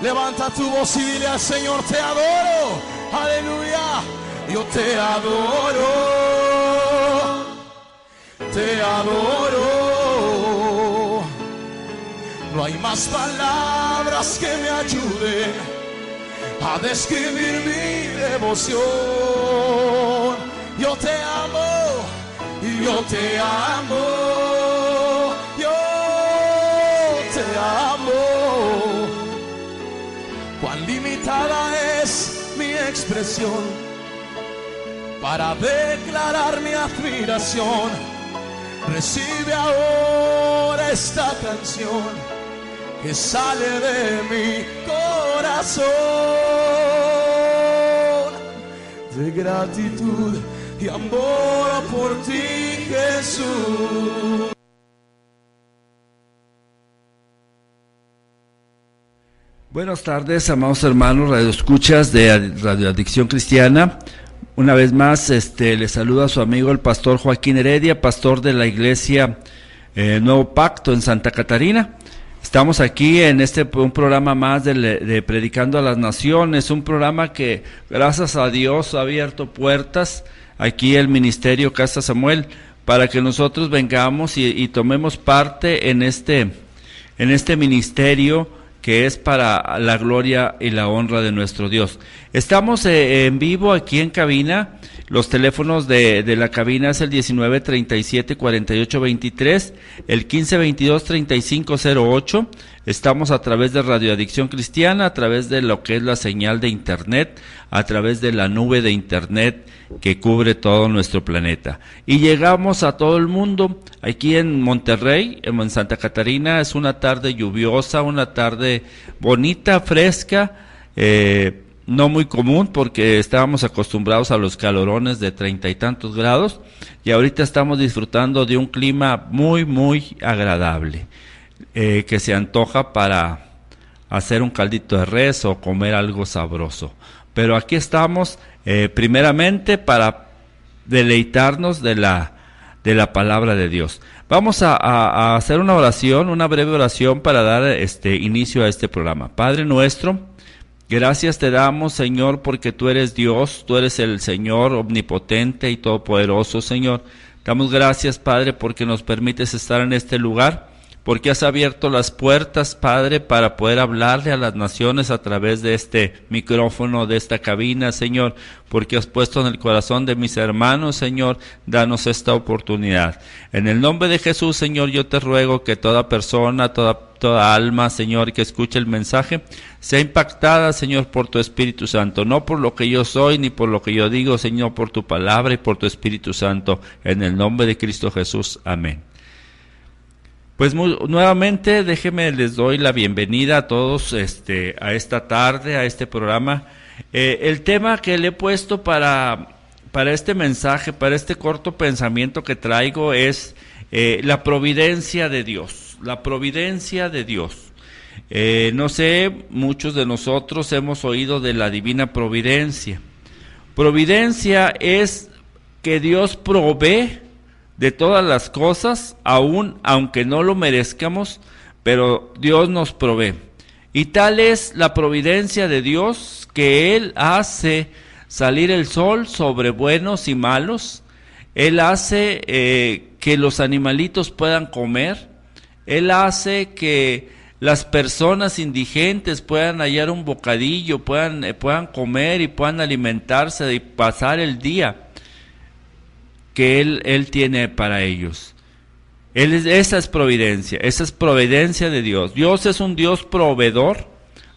Levanta tu voz y dile al Señor: te adoro. Aleluya. Yo te adoro. Te adoro. No hay más palabras que me ayuden a describir mi devoción. Yo te amo, yo te amo, yo te amo. Cuán limitada es mi expresión para declarar mi admiración. Recibe ahora esta canción que sale de mi corazón, de gratitud y amor por ti, Jesús. Buenas tardes, amados hermanos radioescuchas de Radio Adicción Cristiana. Una vez más, les saluda a su amigo el pastor Joaquín Heredia, pastor de la iglesia Nuevo Pacto en Santa Catarina. Estamos aquí en un programa más de Predicando a las Naciones, un programa que, gracias a Dios, ha abierto puertas aquí el Ministerio Casa Samuel para que nosotros vengamos y tomemos parte en este ministerio que es para la gloria y la honra de nuestro Dios. Estamos en vivo aquí en cabina. Los teléfonos de la cabina es el 19-37-48-23, el 15-22-35-08. Estamos a través de Radio Adicción Cristiana, a través de lo que es la señal de internet, a través de la nube de internet que cubre todo nuestro planeta. Y llegamos a todo el mundo. Aquí en Monterrey, en Santa Catarina, es una tarde lluviosa, una tarde bonita, fresca, no muy común porque estábamos acostumbrados a los calorones de 30 y tantos grados, y ahorita estamos disfrutando de un clima muy, muy agradable, que se antoja para hacer un caldito de res o comer algo sabroso. Pero aquí estamos primeramente para deleitarnos de la palabra de Dios. Vamos a hacer una oración, una breve oración para dar inicio a este programa. Padre nuestro, gracias te damos, Señor, porque tú eres Dios, tú eres el Señor omnipotente y todopoderoso, Señor. Damos gracias, Padre, porque nos permites estar en este lugar, porque has abierto las puertas, Padre, para poder hablarle a las naciones a través de este micrófono, de esta cabina, Señor, porque has puesto en el corazón de mis hermanos, Señor, danos esta oportunidad. En el nombre de Jesús, Señor, yo te ruego que toda persona, toda alma, Señor, que escuche el mensaje, sea impactada, Señor, por tu Espíritu Santo, no por lo que yo soy, ni por lo que yo digo, Señor, por tu palabra y por tu Espíritu Santo, en el nombre de Cristo Jesús. Amén. Pues nuevamente les doy la bienvenida a todos a esta tarde, a este programa. El tema que le he puesto para este mensaje, para este corto pensamiento que traigo es la providencia de Dios, la providencia de Dios. No sé, muchos de nosotros hemos oído de la divina providencia. Providencia es que Dios provee de todas las cosas, aunque no lo merezcamos, pero Dios nos provee. Y tal es la providencia de Dios que Él hace salir el sol sobre buenos y malos. Él hace que los animalitos puedan comer. Él hace que las personas indigentes puedan hallar un bocadillo, puedan comer y puedan alimentarse y pasar el día que Él tiene para ellos. Esa es providencia de Dios. Dios es un Dios proveedor.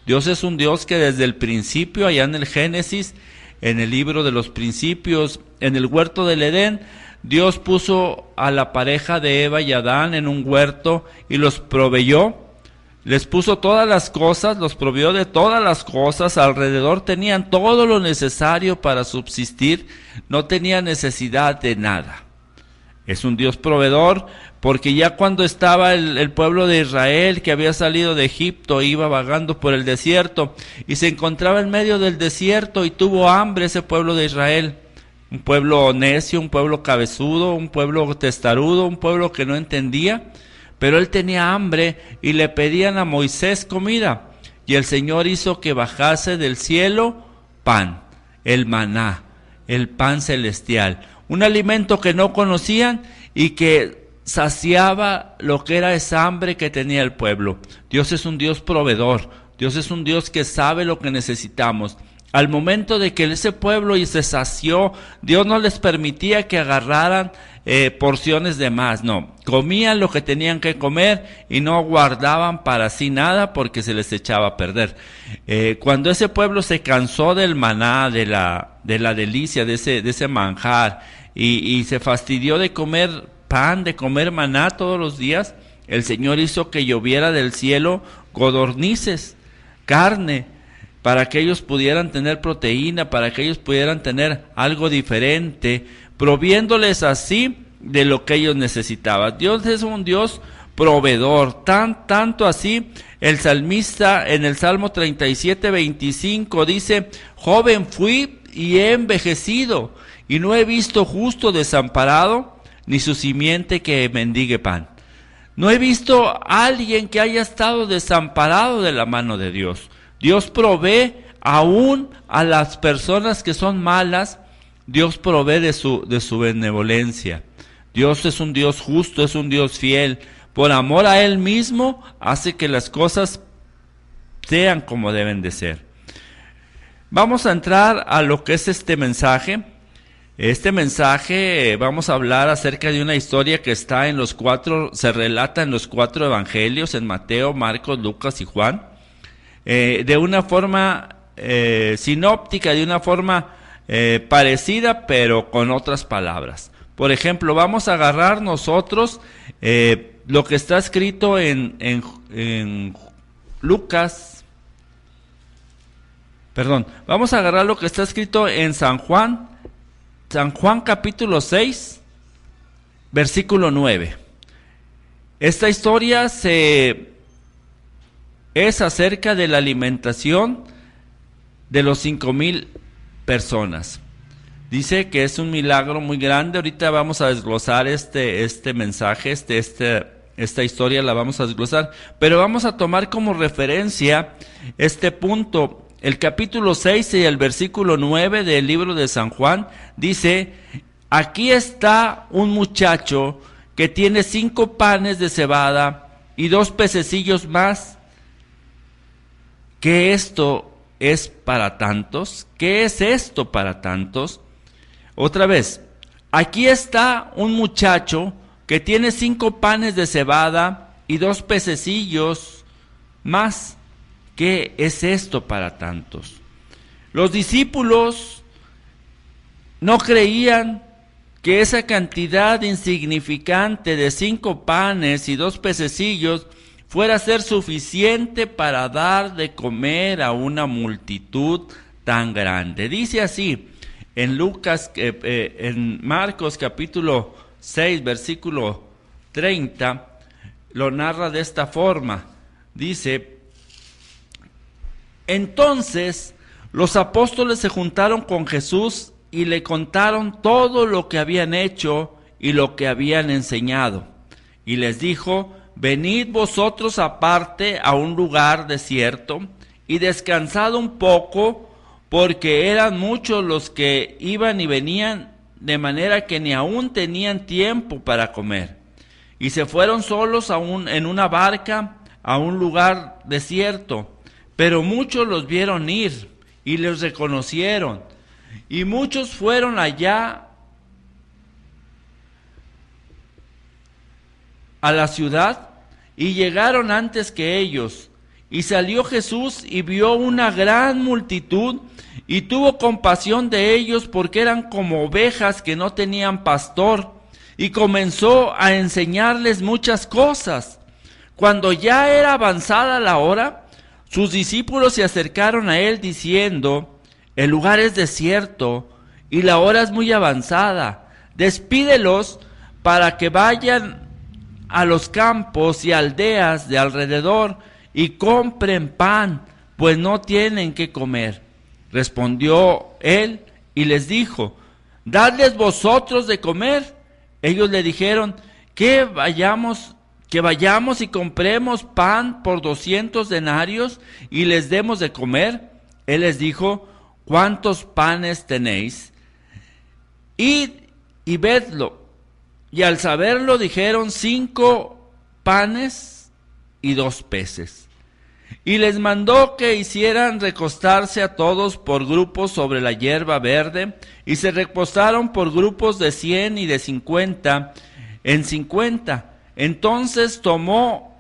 Dios es un Dios que desde el principio, allá en el Génesis, en el libro de los principios, en el huerto del Edén, Dios puso a la pareja de Eva y Adán en un huerto y los proveyó. Les puso todas las cosas, los provió de todas las cosas, alrededor tenían todo lo necesario para subsistir, no tenían necesidad de nada. Es un Dios proveedor, porque ya cuando estaba el pueblo de Israel, que había salido de Egipto, iba vagando por el desierto, y se encontraba en medio del desierto, y tuvo hambre ese pueblo de Israel. Un pueblo necio, un pueblo cabezudo, un pueblo testarudo, un pueblo que no entendía, pero él tenía hambre y le pedían a Moisés comida. y el Señor hizo que bajase del cielo pan, el maná, el pan celestial, un alimento que no conocían y que saciaba lo que era esa hambre que tenía el pueblo. Dios es un Dios proveedor, Dios es un Dios que sabe lo que necesitamos. Al momento de que ese pueblo se sació, Dios no les permitía que agarraran porciones de más, no, comían lo que tenían que comer y no guardaban para sí nada porque se les echaba a perder. Cuando ese pueblo se cansó del maná, de la delicia, de ese manjar, y se fastidió de comer pan, de comer maná todos los días, el Señor hizo que lloviera del cielo codornices, carne, para que ellos pudieran tener proteína, para que ellos pudieran tener algo diferente, proviéndoles así de lo que ellos necesitaban. Dios es un Dios proveedor, tanto así, el salmista en el Salmo 37:25 dice: joven fui y he envejecido, y no he visto justo desamparado, ni su simiente que mendigue pan. No he visto a alguien que haya estado desamparado de la mano de Dios. Dios provee aún a las personas que son malas. Dios provee de su benevolencia. Dios es un Dios justo, es un Dios fiel. Por amor a Él mismo, hace que las cosas sean como deben de ser. Vamos a entrar a lo que es este mensaje. Este mensaje vamos a hablar acerca de una historia que está se relata en los 4 evangelios, en Mateo, Marcos, Lucas y Juan. De una forma sinóptica, de una forma parecida, pero con otras palabras. Por ejemplo, vamos a agarrar nosotros lo que está escrito en Lucas, vamos a agarrar lo que está escrito en San Juan capítulo 6, versículo 9. Esta historia es acerca de la alimentación de los 5,000 personas. Dice que es un milagro muy grande. Ahorita vamos a desglosar este mensaje, esta historia la vamos a desglosar, pero vamos a tomar como referencia este punto. El capítulo 6 y el versículo 9 del libro de San Juan dice: aquí está un muchacho que tiene 5 panes de cebada y 2 pececillos más. ¿Qué esto es para tantos? ¿Qué es esto para tantos? Otra vez, aquí está un muchacho que tiene 5 panes de cebada y 2 pececillos más. ¿Qué es esto para tantos? Los discípulos no creían que esa cantidad insignificante de 5 panes y 2 pececillos fuera a ser suficiente para dar de comer a una multitud tan grande. Dice así en Marcos capítulo 6 versículo 30, lo narra de esta forma. Dice: entonces los apóstoles se juntaron con Jesús y le contaron todo lo que habían hecho y lo que habían enseñado. Y les dijo: venid vosotros aparte a un lugar desierto y descansad un poco, porque eran muchos los que iban y venían, de manera que ni aún tenían tiempo para comer. Y se fueron solos en una barca a un lugar desierto. Pero muchos los vieron ir y los reconocieron, y muchos fueron allá a la ciudad y llegaron antes que ellos. Y salió Jesús y vio una gran multitud y tuvo compasión de ellos, porque eran como ovejas que no tenían pastor, y comenzó a enseñarles muchas cosas. Cuando ya era avanzada la hora, sus discípulos se acercaron a él diciendo: el lugar es desierto y la hora es muy avanzada. Despídelos para que vayan a los campos y aldeas de alrededor y compren pan, pues no tienen qué comer. Respondió él y les dijo: dadles vosotros de comer. Ellos le dijeron: ¿qué que vayamos y compremos pan por 200 denarios y les demos de comer? Él les dijo: ¿cuántos panes tenéis? Id y vedlo. Y al saberlo dijeron: 5 panes y 2 peces. Y les mandó que hicieran recostarse a todos por grupos sobre la hierba verde, y se recostaron por grupos de 100 y de 50 en 50. Entonces tomó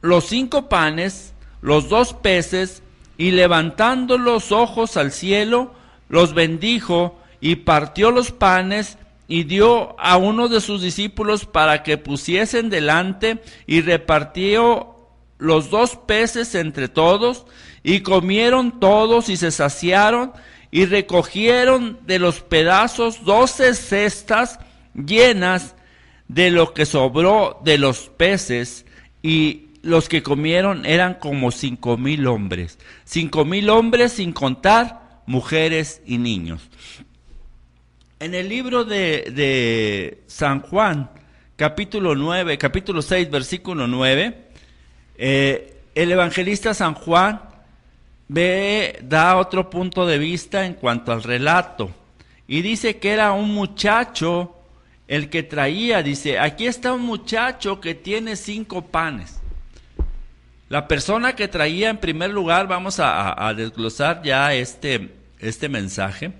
los 5 panes, los 2 peces, y levantando los ojos al cielo, los bendijo, y partió los panes, y dio a uno de sus discípulos para que pusiesen delante, y repartió los 2 peces entre todos, y comieron todos y se saciaron, y recogieron de los pedazos 12 cestas llenas de lo que sobró de los peces, y los que comieron eran como 5,000 hombres. 5,000 hombres sin contar mujeres y niños. En el libro de San Juan, capítulo 6, versículo 9, el evangelista San Juan da otro punto de vista en cuanto al relato, y dice que era un muchacho el que traía. Dice: aquí está un muchacho que tiene 5 panes. La persona que traía, en primer lugar, vamos a desglosar ya este mensaje.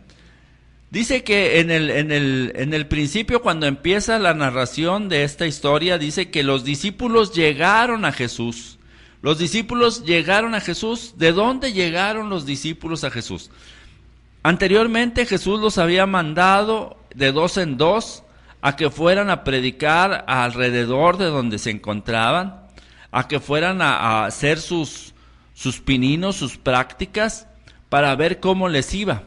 Dice que en el principio, cuando empieza la narración de esta historia, dice que los discípulos llegaron a Jesús. Los discípulos llegaron a Jesús. ¿De dónde llegaron los discípulos a Jesús? Anteriormente Jesús los había mandado de 2 en 2 a que fueran a predicar alrededor de donde se encontraban, a que fueran a hacer sus pininos, sus prácticas, para ver cómo les iba.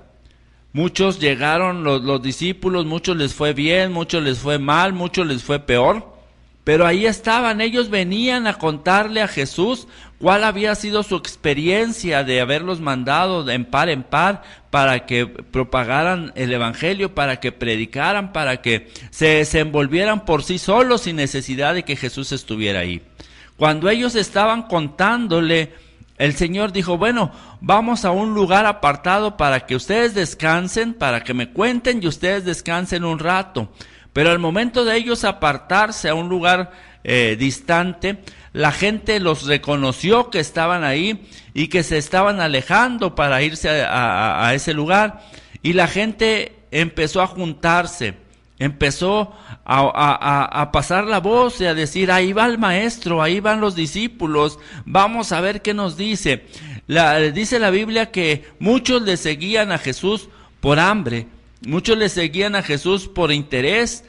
Muchos llegaron, los discípulos, muchos les fue bien, muchos les fue mal, muchos les fue peor, pero ahí estaban. Ellos venían a contarle a Jesús cuál había sido su experiencia de haberlos mandado de en par para que propagaran el evangelio, para que predicaran, para que se envolvieran por sí solos sin necesidad de que Jesús estuviera ahí. Cuando ellos estaban contándole, el Señor dijo: bueno, vamos a un lugar apartado para que ustedes descansen, para que me cuenten y ustedes descansen un rato. Pero al momento de ellos apartarse a un lugar distante, la gente los reconoció que estaban ahí y que se estaban alejando para irse a ese lugar. Y la gente empezó a juntarse, empezó a pasar la voz y a decir: ahí va el maestro, ahí van los discípulos, vamos a ver qué nos dice. Dice la Biblia que muchos le seguían a Jesús por hambre, muchos le seguían a Jesús por interés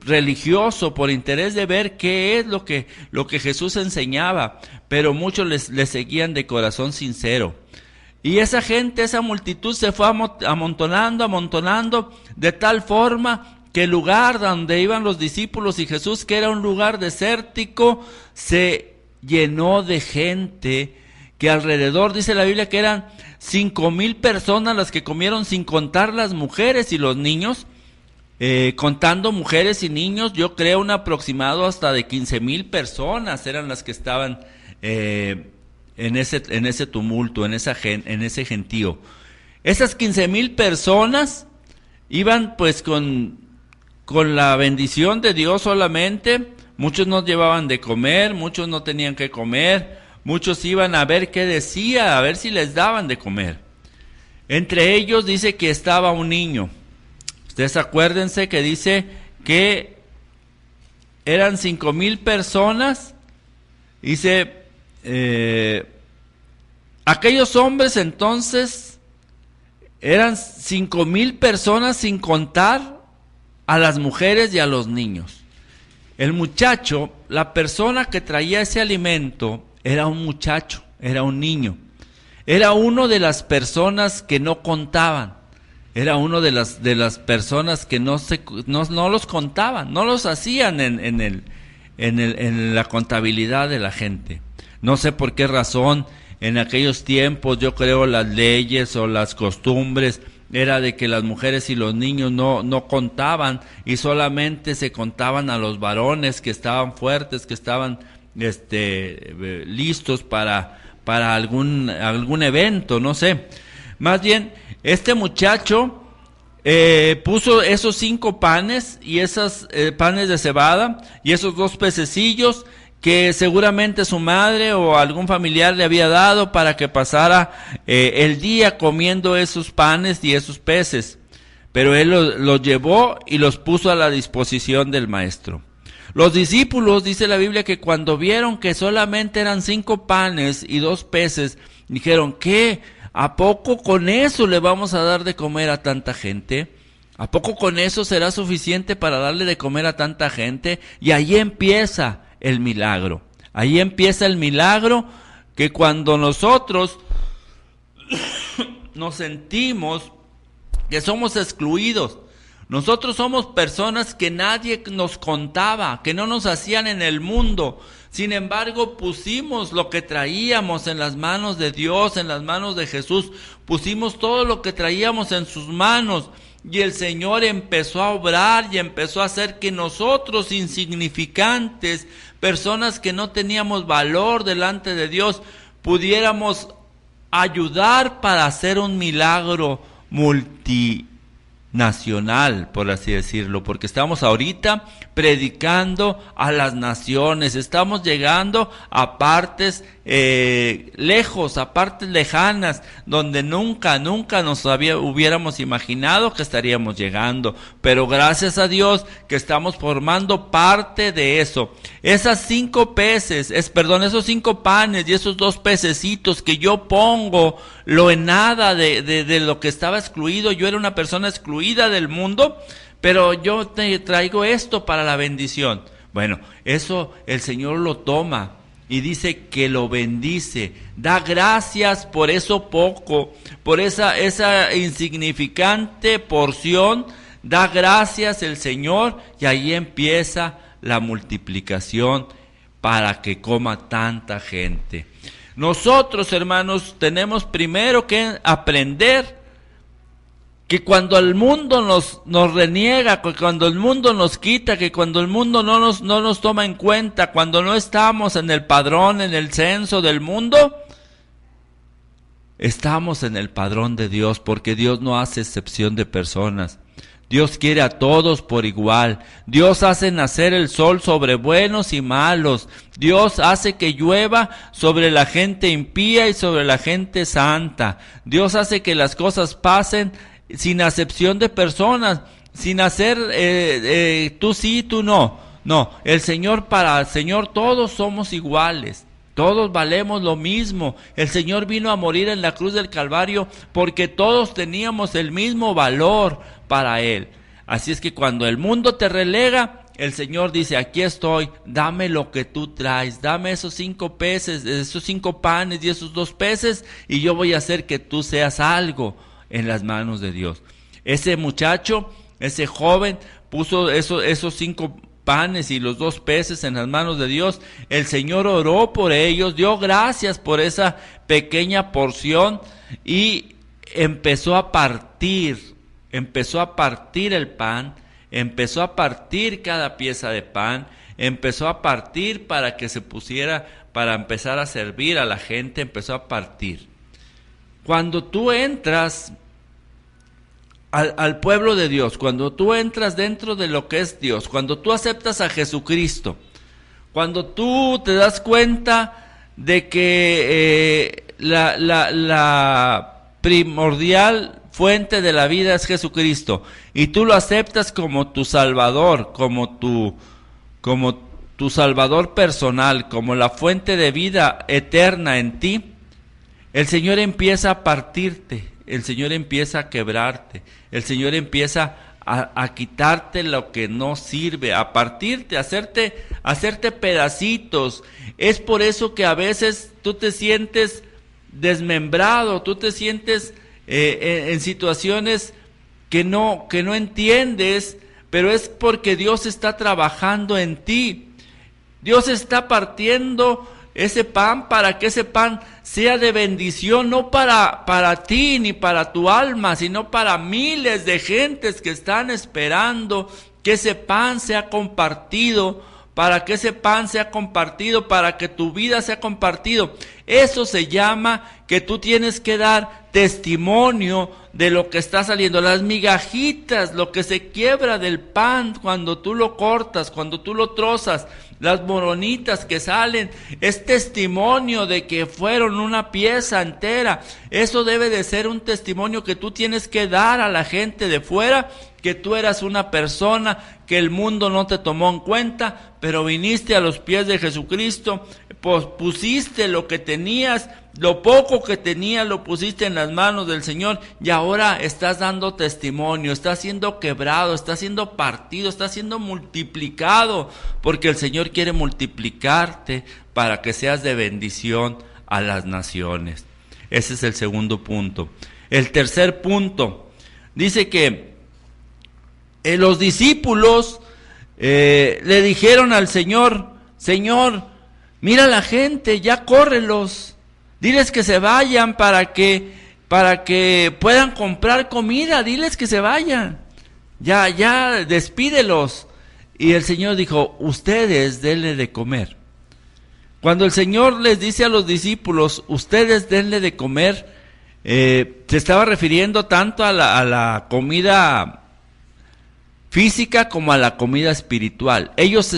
religioso, por interés de ver qué es lo que Jesús enseñaba, pero muchos le seguían de corazón sincero. Y esa gente, esa multitud se fue amontonando, de tal forma que el lugar donde iban los discípulos y Jesús, que era un lugar desértico, se llenó de gente, que alrededor, dice la Biblia, que eran 5,000 personas las que comieron, sin contar las mujeres y los niños. Contando mujeres y niños, yo creo un aproximado hasta de 15,000 personas eran las que estaban en ese tumulto, en ese gentío. Esas 15,000 personas iban pues con la bendición de Dios solamente. Muchos no llevaban de comer, muchos no tenían que comer, muchos iban a ver qué decía, a ver si les daban de comer. Entre ellos dice que estaba un niño. Ustedes acuérdense que dice que eran 5,000 personas. Dice, aquellos hombres entonces eran 5,000 personas sin contar a las mujeres y a los niños. El muchacho, la persona que traía ese alimento, era un muchacho, era un niño. Era uno de las personas que no contaban. Era uno de las personas que no los contaban, no los hacían en la contabilidad de la gente. No sé por qué razón en aquellos tiempos, yo creo las leyes o las costumbres era de que las mujeres y los niños no contaban, y solamente se contaban a los varones que estaban fuertes, que estaban listos para algún evento, no sé. Más bien, este muchacho puso esos 5 panes y esos panes de cebada y esos 2 pececillos que seguramente su madre o algún familiar le había dado para que pasara el día comiendo esos panes y esos peces. Pero él los llevó y los puso a la disposición del maestro. Los discípulos, dice la Biblia, que cuando vieron que solamente eran 5 panes y 2 peces, dijeron, ¿qué? ¿A poco con eso le vamos a dar de comer a tanta gente? ¿A poco con eso será suficiente para darle de comer a tanta gente? Y ahí empieza el milagro. Ahí empieza el milagro, que cuando nosotros nos sentimos que somos excluidos, nosotros somos personas que nadie nos contaba, que no nos hacían en el mundo. Sin embargo, pusimos lo que traíamos en las manos de Dios, en las manos de Jesús. Pusimos todo lo que traíamos en sus manos. Y el Señor empezó a obrar y empezó a hacer que nosotros, insignificantes, personas que no teníamos valor delante de Dios, pudiéramos ayudar para hacer un milagro multinacional, por así decirlo, porque estamos ahorita predicando a las naciones, estamos llegando a partes lejos, a partes lejanas, donde nunca nos hubiéramos imaginado que estaríamos llegando, pero gracias a Dios que estamos formando parte de eso. Esos 5 panes y esos 2 pececitos que yo pongo lo en nada de lo que estaba excluido. Yo era una persona excluida del mundo, pero yo te traigo esto para la bendición. Bueno, eso el Señor lo toma y dice que lo bendice, da gracias por eso poco, por esa insignificante porción, da gracias el Señor, y ahí empieza la multiplicación para que coma tanta gente. Nosotros, hermanos, tenemos primero que aprender que cuando el mundo nos reniega, que cuando el mundo nos quita, que cuando el mundo no nos toma en cuenta, cuando no estamos en el padrón, en el censo del mundo, estamos en el padrón de Dios, porque Dios no hace excepción de personas. Dios quiere a todos por igual. Dios hace nacer el sol sobre buenos y malos. Dios hace que llueva sobre la gente impía y sobre la gente santa. Dios hace que las cosas pasen sin acepción de personas, sin hacer tú sí, tú no. No, para el Señor todos somos iguales. Todos valemos lo mismo. El Señor vino a morir en la cruz del Calvario porque todos teníamos el mismo valor para Él. Así es que cuando el mundo te relega, el Señor dice, aquí estoy, dame lo que tú traes, dame esos 5 peces, esos 5 panes y esos 2 peces, y yo voy a hacer que tú seas algo en las manos de Dios. Ese muchacho, ese joven, puso esos 5 panes y los 2 peces en las manos de Dios. El Señor oró por ellos, dio gracias por esa pequeña porción y empezó a partir el pan, empezó a partir cada pieza de pan, empezó a partir para que se pusiera, para empezar a servir a la gente, empezó a partir. Cuando tú entras al pueblo de Dios, cuando tú entras dentro de lo que es Dios, cuando tú aceptas a Jesucristo, cuando tú te das cuenta de que la primordial fuente de la vida es Jesucristo, y tú lo aceptas como tu Salvador, como tu Salvador personal, como la fuente de vida eterna en ti, el Señor empieza a partirte, el Señor empieza a quebrarte, el Señor empieza a quitarte lo que no sirve, a partirte, a hacerte pedacitos. Es por eso que a veces tú te sientes desmembrado, tú te sientes en situaciones que no entiendes, pero es porque Dios está trabajando en ti. Dios está partiendo ese pan para que ese pan sea de bendición, no para ti ni para tu alma, sino para miles de gentes que están esperando que ese pan sea compartido, para que ese pan sea compartido, para que tu vida sea compartido. Eso se llama que tú tienes que dar testimonio de lo que está saliendo. Las migajitas, lo que se quiebra del pan cuando tú lo cortas, cuando tú lo trozas, las moronitas que salen, es testimonio de que fueron una pieza entera. Eso debe de ser un testimonio que tú tienes que dar a la gente de fuera, que tú eras una persona que el mundo no te tomó en cuenta, pero viniste a los pies de Jesucristo, pues pusiste lo que tenías, lo poco que tenías lo pusiste en las manos del Señor, y ahora estás dando testimonio, estás siendo quebrado, estás siendo partido, estás siendo multiplicado, porque el Señor quiere multiplicarte para que seas de bendición a las naciones. Ese es el segundo punto. El tercer punto, dice que los discípulos le dijeron al Señor: Señor, mira la gente, ya córrelos, diles que se vayan para que puedan comprar comida, diles que se vayan, ya despídelos. Y el Señor dijo: ustedes denle de comer. Cuando el Señor les dice a los discípulos: ustedes denle de comer, se estaba refiriendo tanto a la comida física como a la comida espiritual. Ellos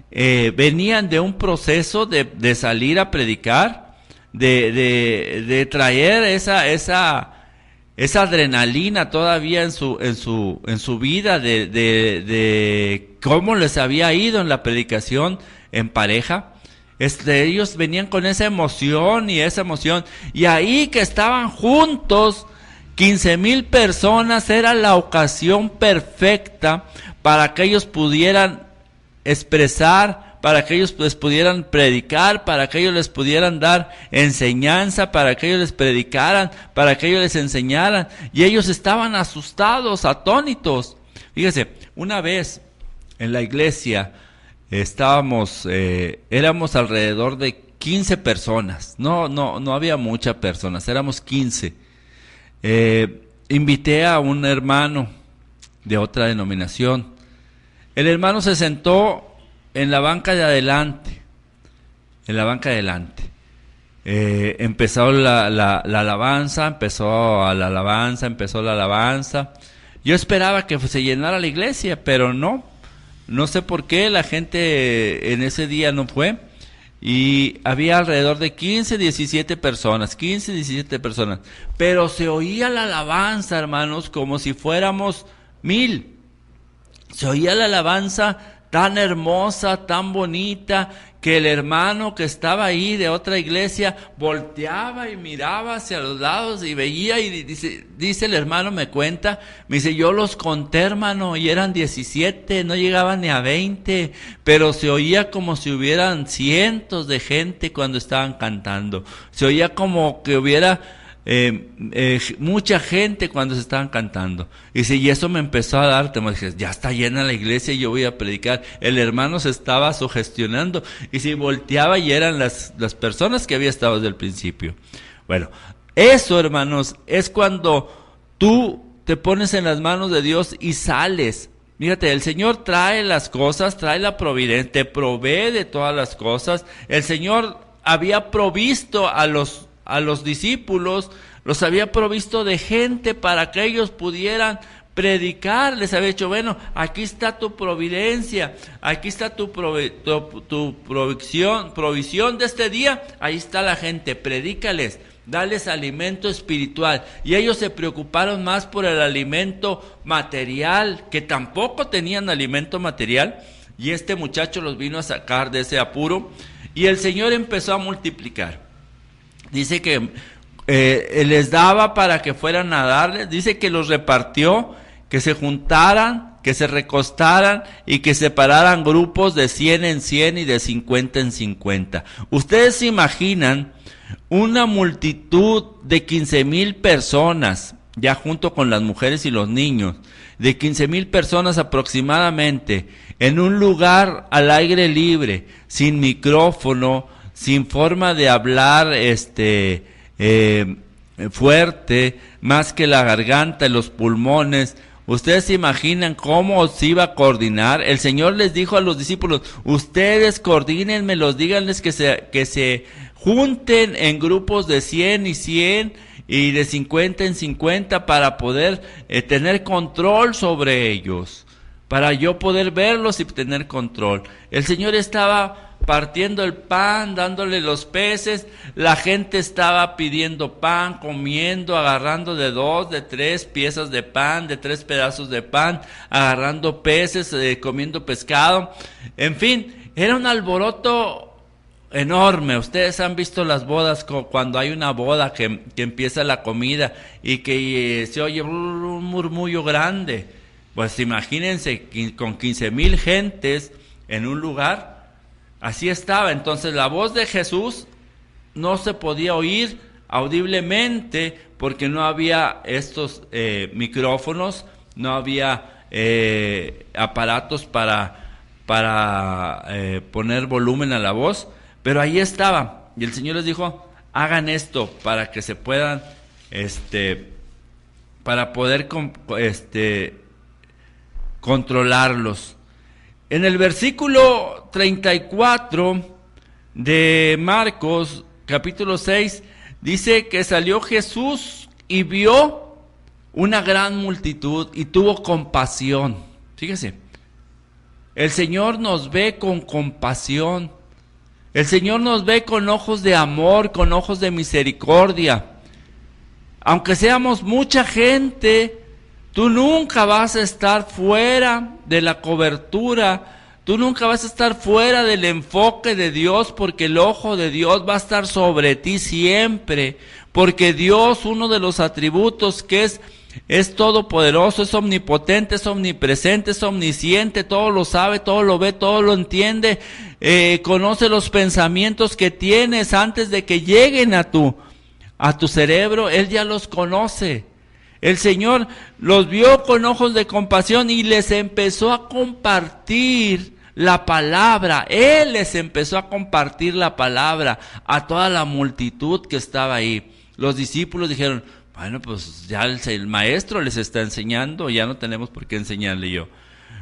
venían de un proceso de salir a predicar, de traer esa adrenalina todavía en su vida, de cómo les había ido en la predicación en pareja. Ellos venían con esa emoción, y ahí que estaban juntos 15,000 personas, era la ocasión perfecta para que ellos pudieran expresar, para que ellos les pudieran predicar, para que ellos les pudieran dar enseñanza, para que ellos les predicaran, para que ellos les enseñaran. Y ellos estaban asustados, atónitos. Fíjese, una vez en la iglesia éramos alrededor de 15 personas. No había muchas personas, éramos 15. Invité a un hermano de otra denominación. El hermano se sentó en la banca de adelante. Empezó la alabanza, empezó la alabanza. Yo esperaba que se llenara la iglesia, pero no sé por qué la gente en ese día no fue. Y había alrededor de 15, 17 personas, pero se oía la alabanza, hermanos, como si fuéramos 1,000. Se oía la alabanza tan hermosa, tan bonita, que el hermano que estaba ahí de otra iglesia volteaba y miraba hacia los lados y veía, y dice el hermano, me dice: yo los conté, hermano, y eran 17, no llegaban ni a 20, pero se oía como si hubieran cientos de gente cuando estaban cantando. Se oía como que hubiera mucha gente cuando se estaban cantando. Y eso me empezó a dar temor. Dije: ya está llena la iglesia y yo voy a predicar. El hermano se estaba sugestionando y se volteaba y eran las personas que había estado desde el principio. Bueno, eso, hermanos, es cuando tú te pones en las manos de Dios y sales. Fíjate, el Señor trae las cosas, trae la providencia, te provee de todas las cosas. El Señor había provisto a los discípulos, los había provisto de gente para que ellos pudieran predicar. Les había dicho: bueno, aquí está tu providencia, aquí está tu provisión de este día, ahí está la gente, predícales, dales alimento espiritual. Y ellos se preocuparon más por el alimento material, que tampoco tenían alimento material, y este muchacho los vino a sacar de ese apuro, y el Señor empezó a multiplicar. Dice que les daba para que fueran a darles, dice que los repartió, que se juntaran, que se recostaran y que separaran grupos de 100 en 100 y de 50 en 50. Ustedes se imaginan una multitud de 15,000 personas, ya junto con las mujeres y los niños, de 15,000 personas aproximadamente, en un lugar al aire libre, sin micrófono, sin forma de hablar fuerte, más que la garganta y los pulmones. ¿Ustedes se imaginan cómo se iba a coordinar? El Señor les dijo a los discípulos, ustedes coordínenmelos, díganles que se junten en grupos de 100 y 100 y de 50 en 50 para poder tener control sobre ellos, para yo poder verlos y tener control. El Señor estaba partiendo el pan, dándole los peces, la gente estaba pidiendo pan, comiendo, agarrando de 2, de 3 piezas de pan, de 3 pedazos de pan, agarrando peces, comiendo pescado, en fin, era un alboroto enorme. Ustedes han visto las bodas, cuando hay una boda que empieza la comida y que se oye un murmullo grande. Pues imagínense, con 15,000 gentes en un lugar, así estaba. Entonces la voz de Jesús no se podía oír audiblemente porque no había estos micrófonos, no había aparatos para poner volumen a la voz, pero ahí estaba. Y el Señor les dijo, hagan esto para que se puedan, para poder controlarlos. En el versículo 34 de Marcos, capítulo 6, dice que salió Jesús y vio una gran multitud y tuvo compasión. Fíjese, el Señor nos ve con compasión. El Señor nos ve con ojos de amor, con ojos de misericordia. Aunque seamos mucha gente, tú nunca vas a estar fuera de la cobertura, tú nunca vas a estar fuera del enfoque de Dios, porque el ojo de Dios va a estar sobre ti siempre, porque Dios, uno de los atributos que es todopoderoso, es omnipotente, es omnipresente, es omnisciente, todo lo sabe, todo lo ve, todo lo entiende, conoce los pensamientos que tienes antes de que lleguen a tu cerebro, Él ya los conoce. El Señor los vio con ojos de compasión y les empezó a compartir la palabra. Él les empezó a compartir la palabra a toda la multitud que estaba ahí. Los discípulos dijeron, bueno, pues ya el maestro les está enseñando, ya no tenemos por qué enseñarle yo.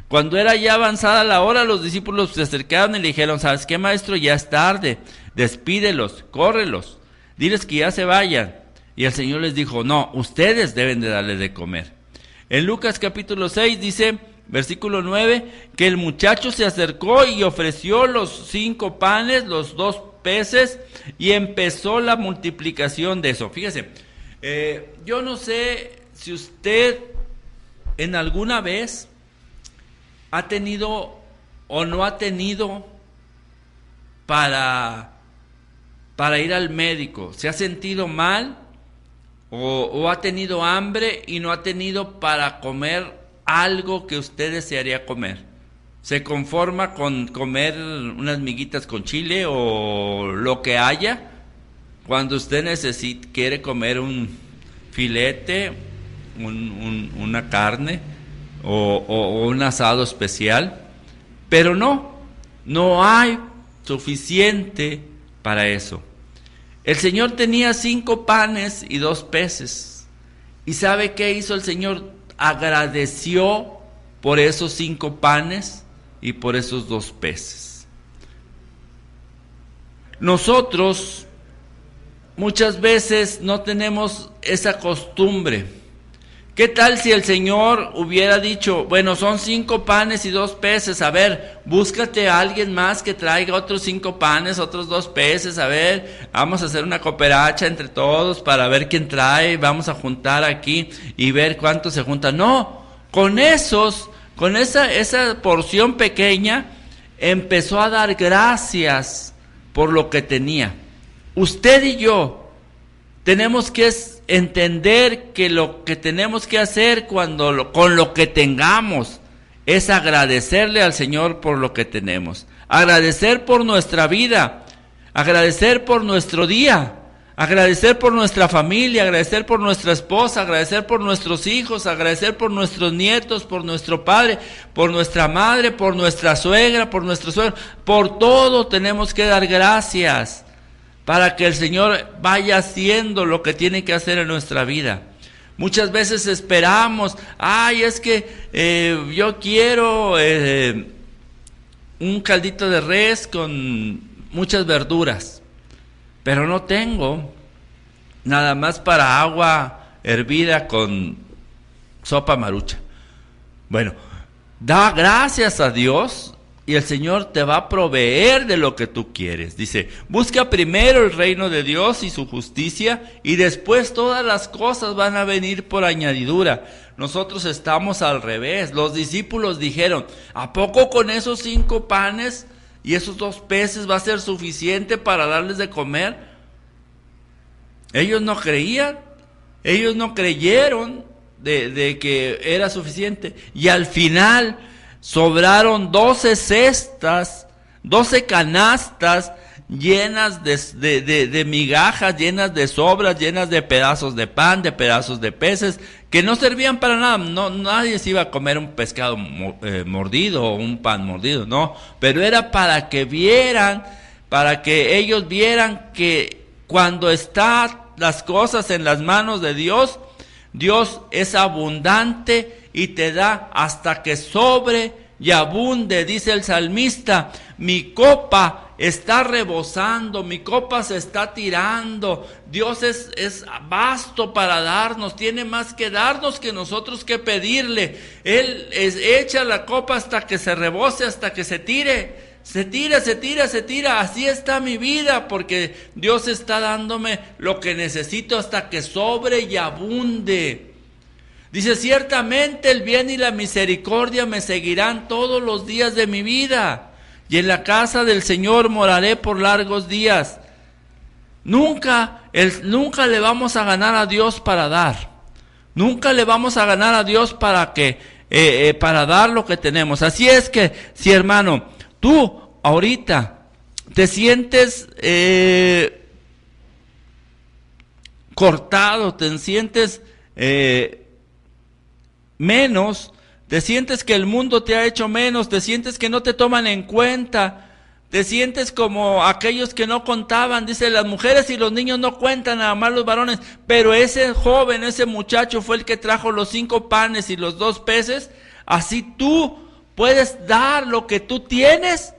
Cuando era ya avanzada la hora, los discípulos se acercaron y le dijeron, ¿sabes qué, maestro? Ya es tarde, despídelos, córrelos, diles que ya se vayan. Y el Señor les dijo, no, ustedes deben de darle de comer. En Lucas capítulo 6 dice, versículo 9, que el muchacho se acercó y ofreció los 5 panes, los 2 peces, y empezó la multiplicación de eso. Fíjese, yo no sé si usted en alguna vez ha tenido o no ha tenido para ir al médico. ¿Se ha sentido mal? O ha tenido hambre y no ha tenido para comer algo que usted desearía comer. Se conforma con comer unas miguitas con chile o lo que haya. Cuando usted quiere comer un filete, una carne o un asado especial, pero no hay suficiente para eso. El Señor tenía 5 panes y 2 peces. ¿Y sabe qué hizo el Señor? Agradeció por esos 5 panes y por esos 2 peces. Nosotros muchas veces no tenemos esa costumbre. ¿Qué tal si el Señor hubiera dicho, bueno, son 5 panes y 2 peces, a ver, búscate a alguien más que traiga otros 5 panes, otros 2 peces, a ver, vamos a hacer una cooperacha entre todos para ver quién trae, vamos a juntar aquí y ver cuánto se junta? No, con esa porción pequeña, empezó a dar gracias por lo que tenía. Usted y yo tenemos que entender que lo que tenemos que hacer con lo que tengamos es agradecerle al Señor por lo que tenemos, agradecer por nuestra vida, agradecer por nuestro día, agradecer por nuestra familia, agradecer por nuestra esposa, agradecer por nuestros hijos, agradecer por nuestros nietos, por nuestro padre, por nuestra madre, por nuestra suegra, por nuestro suegro. Por todo tenemos que dar gracias. para que el Señor vaya haciendo lo que tiene que hacer en nuestra vida. Muchas veces esperamos, es que yo quiero un caldito de res con muchas verduras, pero no tengo nada más para agua hervida con sopa marucha. Bueno, da gracias a Dios y el Señor te va a proveer de lo que tú quieres. Dice, busca primero el reino de Dios y su justicia, y después todas las cosas van a venir por añadidura. Nosotros estamos al revés. Los discípulos dijeron, ¿a poco con esos 5 panes y esos 2 peces va a ser suficiente para darles de comer? Ellos no creían, ellos no creyeron de que era suficiente. Y al final sobraron 12 cestas, 12 canastas llenas de migajas, llenas de sobras, llenas de pedazos de pan, de pedazos de peces, que no servían para nada. No, nadie se iba a comer un pescado mordido o un pan mordido, no, pero era para que vieran, para que ellos vieran que cuando están las cosas en las manos de Dios, Dios es abundante y te da hasta que sobre y abunde. Dice el salmista, mi copa está rebosando, mi copa se está tirando. Dios es vasto para darnos, tiene más que darnos que nosotros que pedirle. Él echa la copa hasta que se rebose, hasta que se tire. Se tira, así está mi vida, porque Dios está dándome lo que necesito hasta que sobre y abunde. Dice, ciertamente el bien y la misericordia me seguirán todos los días de mi vida, y en la casa del Señor moraré por largos días. Nunca le vamos a ganar a Dios para dar. Nunca le vamos a ganar a Dios para dar lo que tenemos. Así es que, si hermano, tú ahorita te sientes cortado, te sientes menos, te sientes que el mundo te ha hecho menos, te sientes que no te toman en cuenta, te sientes como aquellos que no contaban. Dice, las mujeres y los niños no cuentan, nada más los varones, pero ese joven, ese muchacho fue el que trajo los 5 panes y los 2 peces. Así tú puedes dar lo que tú tienes,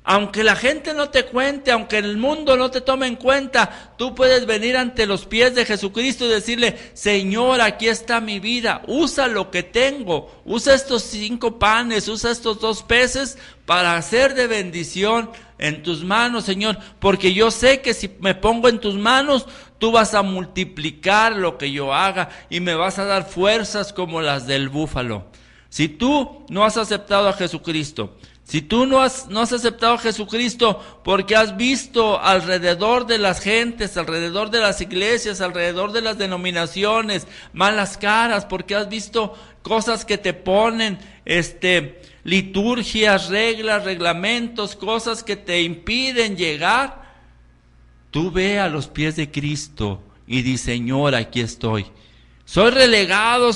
aunque la gente no te cuente, aunque el mundo no te tome en cuenta. Tú puedes venir ante los pies de Jesucristo y decirle, Señor, aquí está mi vida, usa lo que tengo, usa estos 5 panes, usa estos 2 peces para hacer de bendición en tus manos, Señor, porque yo sé que si me pongo en tus manos, tú vas a multiplicar lo que yo haga y me vas a dar fuerzas como las del búfalo. Si tú no has aceptado a Jesucristo, si tú no has aceptado a Jesucristo porque has visto alrededor de las gentes, alrededor de las iglesias, alrededor de las denominaciones, malas caras, porque has visto cosas que te ponen, liturgias, reglas, reglamentos, cosas que te impiden llegar, tú ve a los pies de Cristo y di, Señor, aquí estoy. Soy relegado,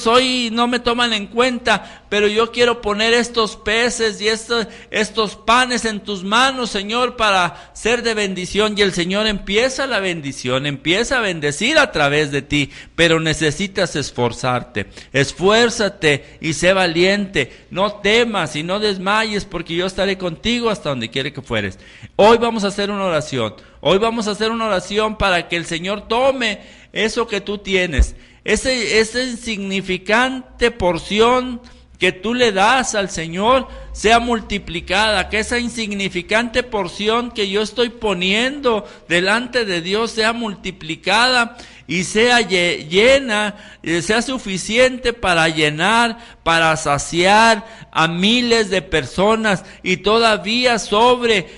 no me toman en cuenta, pero yo quiero poner estos peces y estos panes en tus manos, Señor, para ser de bendición. Y el Señor empieza la bendición, empieza a bendecir a través de ti, pero necesitas esforzarte. Esfuérzate y sé valiente, no temas y no desmayes, porque yo estaré contigo hasta donde quiera que fueres. Hoy vamos a hacer una oración, para que el Señor tome eso que tú tienes, esa insignificante porción que tú le das al Señor sea multiplicada, que esa insignificante porción que yo estoy poniendo delante de Dios sea multiplicada y sea llena, sea suficiente para llenar, para saciar a miles de personas y todavía sobre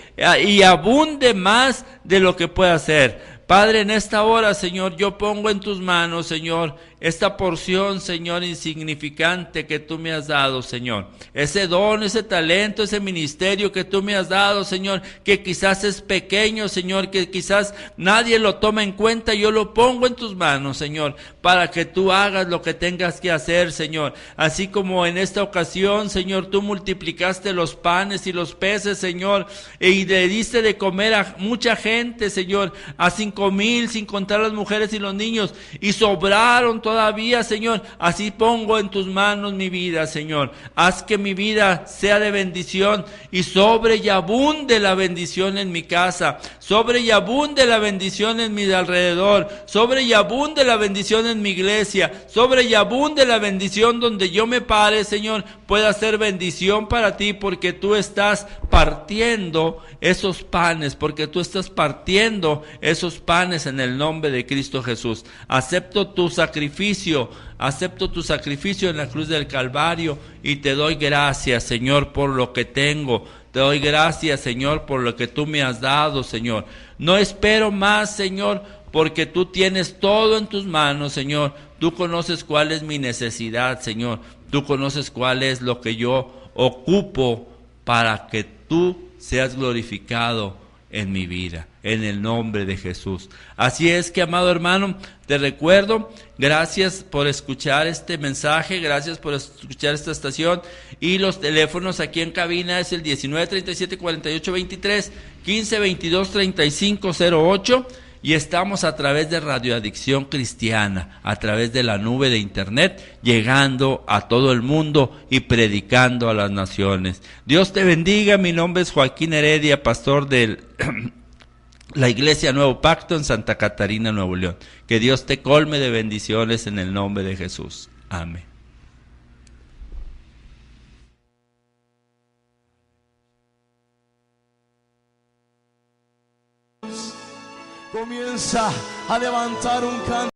y abunde más de lo que pueda hacer. Padre, en esta hora, Señor, yo pongo en tus manos, Señor, esta porción, Señor, insignificante que tú me has dado, Señor. Ese don, ese talento, ese ministerio que tú me has dado, Señor, que quizás es pequeño, Señor, que quizás nadie lo toma en cuenta, yo lo pongo en tus manos, Señor, para que tú hagas lo que tengas que hacer, Señor. Así como en esta ocasión, Señor, tú multiplicaste los panes y los peces, Señor, y le diste de comer a mucha gente, Señor, a 5,000, sin contar las mujeres y los niños, y sobraron todavía, Señor. Así pongo en tus manos mi vida, Señor. Haz que mi vida sea de bendición y sobre y abunde la bendición en mi casa, sobre y abunde la bendición en mi alrededor, sobre y abunde la bendición en mi iglesia, sobre y abunde la bendición donde yo me pare, Señor, pueda ser bendición para ti, porque tú estás partiendo esos panes, porque tú estás partiendo esos panes en el nombre de Cristo Jesús. Acepto tu sacrificio en la cruz del Calvario y te doy gracias, Señor, por lo que tengo. Te doy gracias, Señor, por lo que tú me has dado, Señor. No espero más, Señor, porque tú tienes todo en tus manos, Señor. Tú conoces cuál es mi necesidad, Señor. Tú conoces cuál es lo que yo ocupo para que tú seas glorificado en mi vida, en el nombre de Jesús. Así es que, amado hermano, te recuerdo, gracias por escuchar este mensaje, gracias por escuchar esta estación, y los teléfonos aquí en cabina es el 1937-4823, 1522-3508, y estamos a través de Radio Adicción Cristiana, a través de la nube de internet, llegando a todo el mundo y predicando a las naciones. Dios te bendiga. Mi nombre es Joaquín Heredia, pastor de la Iglesia Nuevo Pacto en Santa Catarina, Nuevo León. Que Dios te colme de bendiciones en el nombre de Jesús. Amén. Comienza a levantar un canto.